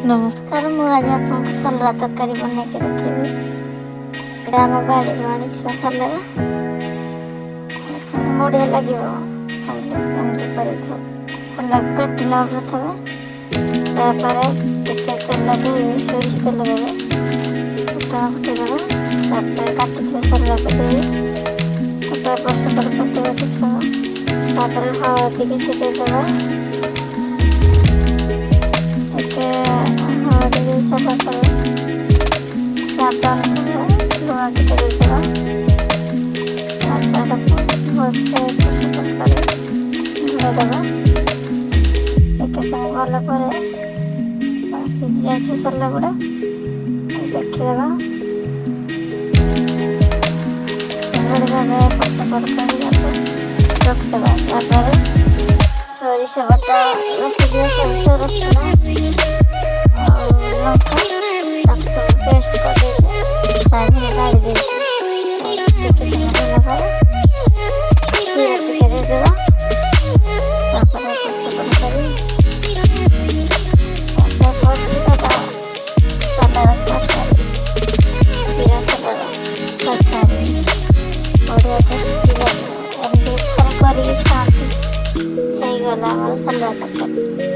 नमस्कार मु आज आपको सलरा तरकारी बना के देखेबी। एटा हम बाड़ी आनी सलरा बढ़िया लगे खाइले एमती कर सलरा काटी न प्रथम तेल दे सोरिष तेल देवे फुटा फुटे देवे काटी सलरा को दे बसंत पकड़ ठीक समय हलदी की छिटे देवा सफा कर स्वाद अनुसार लुण टिके देदेवा भलसे घोड़े देवा टिके समय भल पर सीझी जाए सल्ला गुड़ा देखीदेवा घोड़े भाव एपट सेपट कर रखिदेवा तापर सोरिष बटा रखिदिए सोरिष रसुण पेस्ट कर गाड़ी दे बढ़िया सलरा तरकारी।